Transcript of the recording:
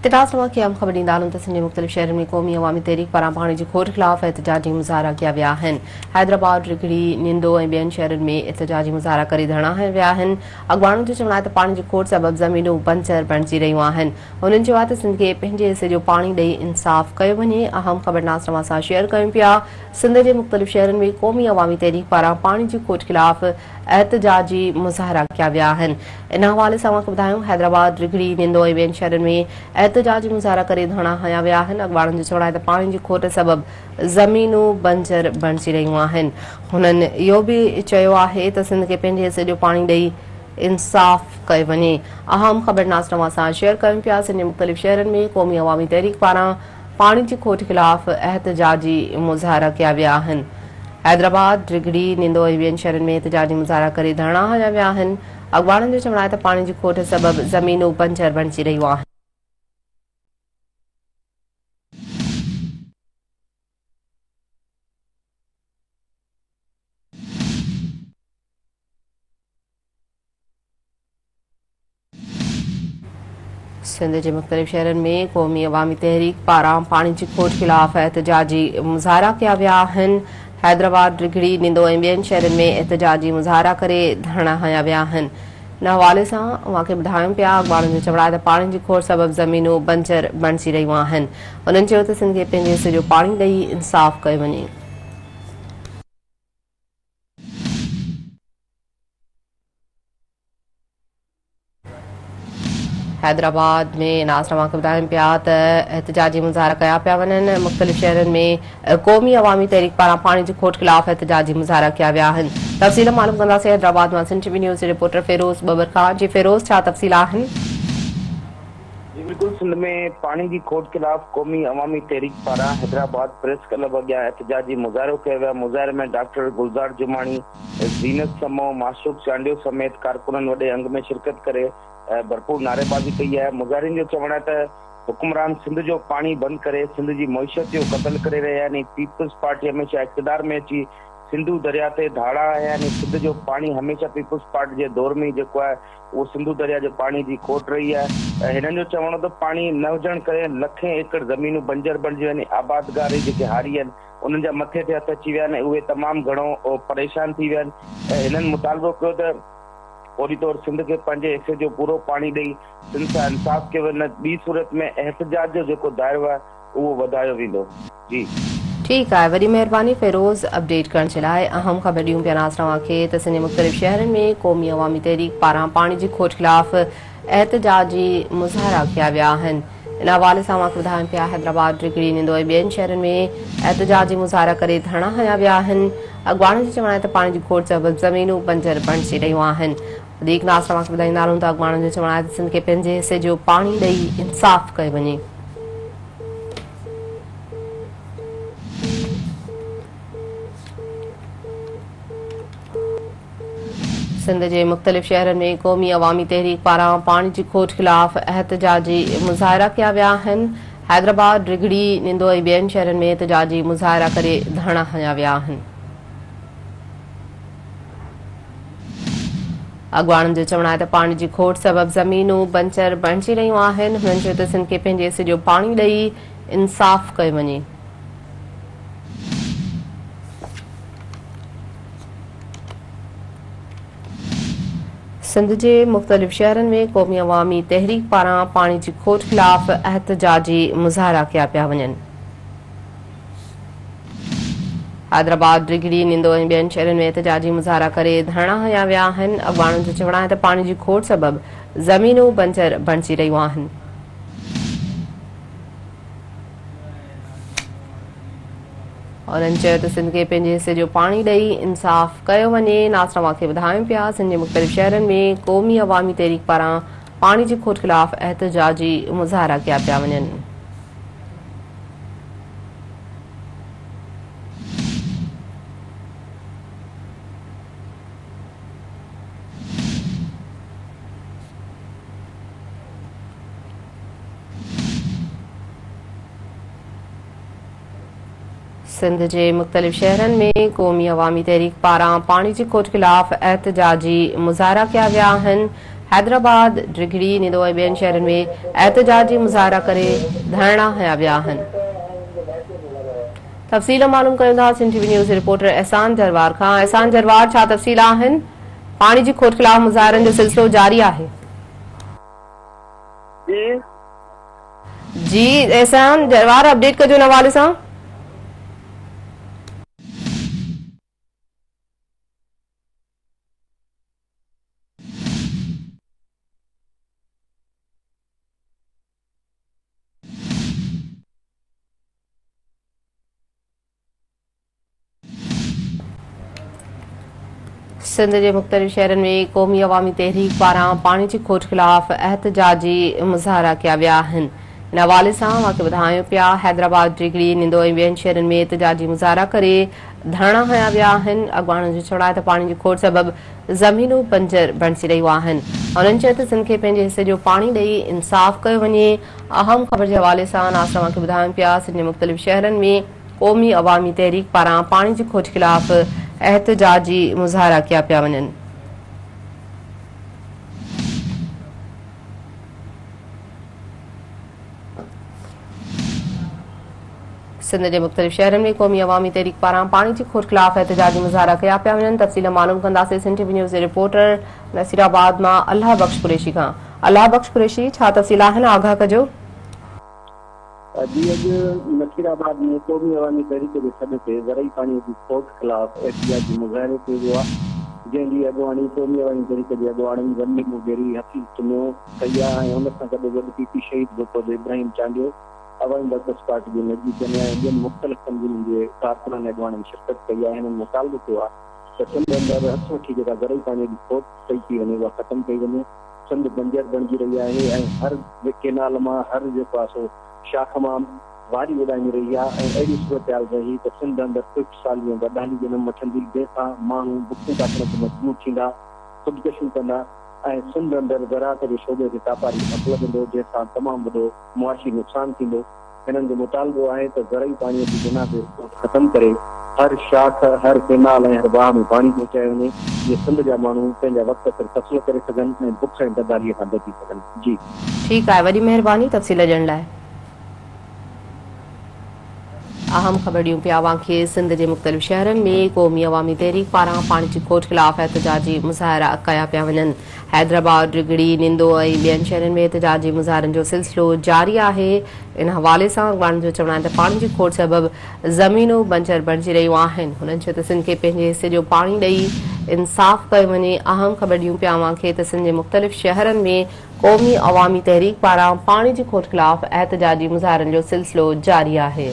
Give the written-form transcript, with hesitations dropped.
इत्तेफ़ाक़ के हम ख़बर ॾींदा हलूं त सिंध जे मुख़्तलिफ़ शहरनि में क़ौमी अवामी तहरीक पारां पाणी जी खोट ख़िलाफ़ एहतजाजी मुज़ाहरा कया विया आहिनि। हैदराबाद, रिगड़ी, निंदो ऐं ॿियनि शहरनि में एहतजाजी मुज़ाहरा करे धरना हंया विया आहिनि। अॻवाणनि जो चवणु आहे त पाणी जी खोट सबबि ज़मीनूं बंजर बणिजी रहियूं आहिनि। हुननि चयो आहे त सिंध खे पंहिंजे हिसे जो पाणी ॾेई इंसाफ़ कयो वञे। अहम ख़बर नाज़ सां शेयर कयूं पिया। सिंध जे मुख़्तलिफ़ शहरनि में क़ौमी अवामी तहरीक पारां पाणी जी खोट ख़िलाफ़ एहतजाजी मुज़ाहरा कया विया आहिनि। इन हवाले सां ॿुधायूं हैदराबाद, रिगड़ी, निंदो ऐं ॿियनि शहरनि में एहतजाजी मुज़ाहरा करे धरना हंया विया आहिनि। अॻवाणनि जो चवणु आहे त पाणी जी खोट सबबि ज़मीनूं बंजर बणिजी रहियूं आहिनि। हुननि इहो बि चयो आहे त सिंध खे पंहिंजे हिसे जो पाणी ॾेई इंसाफ़ कयो वञे। अहम ख़बर नाज़ सां शेयर कयूं पिया। सिंध जे मुख़्तलिफ़ शहरनि में क़ौमी अवामी तहरीक पारां पाणी जी खोट ख़िलाफ़ एहतजाजी मुज़ाहरा कया विया आहिनि। हैदराबाद, रिगड़ी, निंदो ऐं ॿियनि शहरनि में एहतजाजी मुज़ाहरा करे धरना हंया विया आहिनि। अॻवाणनि जो चवणु आहे त पाणी जी खोट सबबि ज़मीनूं बंजर बणिजी रहियूं आहिनि। सिंध जे मुख़्तलिफ़ शहरनि में क़ौमी अवामी तहरीक पारां पाणी जी खोट ख़िलाफ़ एहतजाजी मुज़ाहरा कया विया आहिनि। हैदराबाद, रिगड़ी, निंदो ऐं ॿियनि शहरनि में एहतजाजी मुज़ाहरा करे धरना हंया विया आहिनि। इन हवाले सां अव्हांखे ॿुधायूं पिया। अॻवाणनि जो चवणु आहे त पाणी जी खोट सबबि ज़मीनूं बंजर बणिजी रहियूं आहिनि। हुननि चयो त सिंध खे पंहिंजे हिसे जो पाणी ॾेई इंसाफ़ कयो वञे। हैदराबाद में नाज़ खे ॿुधाइनि पिया त एहतजाजी मुज़ाहरा कया पिया वञनि। मुख़्तलिफ़ शहरनि में क़ौमी अवामी तहरीक पारां पाणी जी खोट ख़िलाफ़ एहतजाजी मुज़ाहरा कया विया आहिनि। तफ़सील मालूम कंदासीं। हैदराबाद मां सिंध टीवी न्यूज़ जे रिपोर्टर फिरोज़ बबर खान जी। फिरोज़, छा तफ़सील आहिनि? बिल्कुल, सिंध में पानी की खोट खिलाफ क़ौमी अवामी तहरीक पारां हैदराबाद प्रेस क्लब अॻियां एहतजाजी मुज़ाहरो कयो वियो। मुज़ाहरे में डॉक्टर गुलज़ार जुमानी, ज़ीनत समो, माशूक चांडियो समेत कारकुननि वॾे अंग में शिरकत करे भरपूर नारेबाज़ी कई आहे। मुज़ाहिरीन जो चवणु आहे त हुकुमरान सिंध जो पाणी बंदि करे सिंध जी मईशत जो क़त्ल करे रहिया आहिनि। पीपल्स पार्टी हमेशह इक़्तिदार में अची सिंधु दरिया ते धाड़ा आया आहिनि। सिंध जो पाणी हमेशह पीपल्स पार्टी जे दौर में जेको आहे उहो सिंधु दरिया जो पाणी जी खोट रही आहे। हिननि जो चवणो त पाणी न हुजण करे लखें एकड़ ज़मीनूं बंजर बणिजी वञे। आबादगारी जेके हारी आहिनि उन्हनि जा मथे ते हथ अची विया आहिनि। उहे तमामु घणो परेशान थी विया आहिनि। हिननि मुतालबो कयो त फौरी तौर सिंध खे पंहिंजे हिसे जो पूरो पाणी ॾेई सिंध सां इंसाफ़ कयो वञे। ॿी सूरत में एहतजाज जो जेको दाइरो आहे उहो वधायो वेंदो। जी ठीकु आहे, वॾी महिरबानी फिरोज़ अपडेट करण जे लाइ। अहम ख़बर ॾियूं पिया नाज़ तव्हांखे त सिंध जे मुख़्तलिफ़ शहरनि में क़ौमी अवामी तहरीक पारां पाणी जी खोट ख़िलाफ़ एहतजाजी मुज़ाहरा कया विया आहिनि। इन हवाले सां अव्हांखे ॿुधायूं पिया। हैदराबाद, रिगड़ी, निंदो ऐं ॿियनि शहरनि में एहतजाजी मुज़ाहरा करे धरना हंया विया आहिनि। अॻवाणनि जो चवणु आहे त पाणी जी खोट सबबि ज़मीनूं बंजर बणिजी रहियूं आहिनि। वधीक नाज़ तव्हांखे ॿुधाईंदा हलूं त अॻवाणनि जो चवणु आहे त सिंध खे पंहिंजे हिसे जो पाणी ॾेई इंसाफ़ कयो वञे। सिंध जे मुख़्तलिफ़ शहरनि में क़ौमी अवामी तहरीक पारां पाणी जी खोट ख़िलाफ़ एहतजाजी मुज़ाहरा कया विया आहिनि। हैदराबाद, रिगड़ी, निंदो ऐं ॿियनि शहरनि में एहतजाजी मुज़ाहरा करे धरना हंया विया आहिनि। अॻवाणनि जो चवणु आहे त पाणी जी खोट सबबि ज़मीनूं बंजर बणिजी रहियूं आहिनि। हुननि चयो त सिंध खे पंहिंजे हिसे जो पाणी ॾेई इंसाफ़ कयो वञे। सिंध जे मुख़्तलिफ़ शहरनि में क़ौमी अवामी तहरीक पारां पाणी जी खोट ख़िलाफ़ एहतजाजी मुज़ाहरा कया पिया वञनि। हैदराबाद, रिगड़ी, निंदो ऐं ॿियनि शहरनि में एहतजाजी मुज़ाहरा करे धरना हंया विया आहिनि। अॻवाणनि जो चवणु आहे त पाणी जी खोट सबबि ज़मीनूं बंजर बणिजी रहियूं आहिनि। उन्हनि चयो त सिंध खे पंहिंजे हिसे जो पाणी ॾेई इंसाफ़ कयो वञे। नाज़ तव्हांखे ॿुधायूं पिया। सिंध जे मुख़्तलिफ़ शहरनि में क़ौमी अवामी तहरीक पारां पाणी जी खोट ख़िलाफ़ एहतजाजी मुज़ाहरा कया पिया वञनि। सिंध जे मुख़्तलिफ़ शहरनि में क़ौमी अवामी तहरीक पारां पाणी जी खोट ख़िलाफ़ एहतजाजी मुज़ाहरा कया विया आहिनि। हैदराबाद, डिघड़ी, निंदो ऐं ॿियनि शहरनि में एहतजाजी मुज़ाहरा करे धरना हया विया आहिनि। तफ़सील मालूम कयूं था सिंध टीवी न्यूज़ रिपोर्टर एहसान जरवार खां। एहसान जरवार, छा तफ़सील आहिनि? पाणी जी खोट ख़िलाफ़ मुज़ाहरनि जो सिलसिलो जारी आहे। जी एहसान जरवार, अपडेट कजो इन हवाले सां। सिंध के मुख़्तलिफ़ शहरनि में क़ौमी अवामी तहरीक पारां पाणी जी खोट ख़िलाफ़ एहतजाजी मुज़ाहरा कया विया आहिनि। इन हवाले सां मूंखे ॿुधायूं पिया हैदराबाद, डिघड़ी, निंदो ऐं ॿियनि शहरनि में एहतजाजी मुज़ाहरा करे धरना हया विया आहिनि। अॻवाननि जो चवणु आहे त पाणी जी खोट सबबि ज़मीनूं बंजर बणिजी रहियूं आहिनि। उन्हनि चयो त सिंध खे पंहिंजे हिसे जो पाणी ॾेई इंसाफ़ कयो वञे। अहम ख़बर जे हवाले सां नासर मूंखे ॿुधायूं पिया सिंध जे मुख़्तलिफ़ शहरनि में क़ौमी अवामी तहरीक पारां पाणी जी खोट ख़िलाफ़ एहतजाजी मुज़ाहरा किया पिया वञनि। सिंध के मुख़्तलिफ़ शहरनि में क़ौमी अवामी तहरीक पारां पाणी जी खोट ख़िलाफ़ एहतजाजी मुज़ाहरा कया पिया वञनि। तफ़सील मालूम कंदासीं सिंध टीवी न्यूज़ जे रिपोर्टर नसीराबाद मां अल्लाह बख्श कुरैशी खां। अल्लाह बख्श कुरैशी, छा तफ़सील आहिनि? आगाह कजो। जी अॼु नसीराबाद में क़ौमी अवामी तहरीक जे सॾ ते ज़रई पाणीअ जी खोट ख़िलाफ़ एहतजाजी मुज़ाहिरो कयो वियो आहे, जंहिंजी अॻुवाणी क़ौमी अवामी तहरीक जे अॻुवाणी ज़मीन मुगेरी हफ़ीज़ चुनियो कई आहे ऐं हुन सां गॾु गॾु पीपी शहीद डॉक्टर इब्राहिम चांडियो, अवामी वर्कर्स पार्टी जे नज़दीकनि ऐं ॿियनि मुख़्तलिफ़ तंज़ीमुनि जे कारकुननि अॻुवाणी शिरकत कई आहे। हिननि मुतालबो कयो आहे त सिंध अंदरि हथ वठी जेका ज़रई पाणीअ जी खोट कई थी वञे उहा ख़तमु कई वञे। सिंध बंजर बणिजी रही आहे ऐं हर केनाल मां हर जेको आहे सो शाख मां वारी उॾामी रही आहे ऐं अहिड़ी सूरत हाल रही त सिंध अंदरि कुझु साल में वॾाली जनम वठंदी, जंहिंसां माण्हू बुखियूं काटण ते मजबूर थींदा, ख़ुदकशियूं कंदा ऐं सिंध अंदरि ज़राअत जे शोबे ते वापारी हक़ लॻंदो, जंहिंसां तमामु वॾो मुआशी नुक़सानु थींदो। हिननि जो मुतालबो आहे त ज़रई पाणीअ जी बिना ते ख़तमु करे हर शाख, हर केनाल ऐं हर बाह में पाणी पहुचायो वञे, जीअं सिंध जा माण्हू पंहिंजा वक़्त ते फ़सुलु करे सघनि ऐं बुख ऐं ददारीअ खां बची सघनि। जी ठीकु आहे, वॾी महिरबानी तफ़सील ॾियण लाइ। अहम ख़बर ॾियूं पिया वांखे सिंध जे मुख़्तलिफ़ शहरनि में क़ौमी अवामी तहरीक पारां पाणी जी खोट ख़िलाफ़ एहतजाजी मुज़ाहरा कया पिया वञनि। हैदराबाद, डिघड़ी, निंदो ऐं ॿियनि शहरनि में एहतजाजी मुज़ाहरनि जो सिलसिलो जारी आहे। इन हवाले सां अॻवाननि जो चवणु आहे त पाणी जी खोट सबबि ज़मीनूं बंजर बणिजी रहियूं आहिनि। हुननि चयो त सिंध खे पंहिंजे हिसे जो पाणी ॾेई इंसाफ़ कयो वञे। अहम ख़बर ॾियूं पिया वांखे त सिंध जे मुख़्तलिफ़ शहरनि में क़ौमी अवामी तहरीक पारां पाणी जी खोट ख़िलाफ़ एहतजाजी मुज़ाहरनि जो सिलसिलो जारी आहे।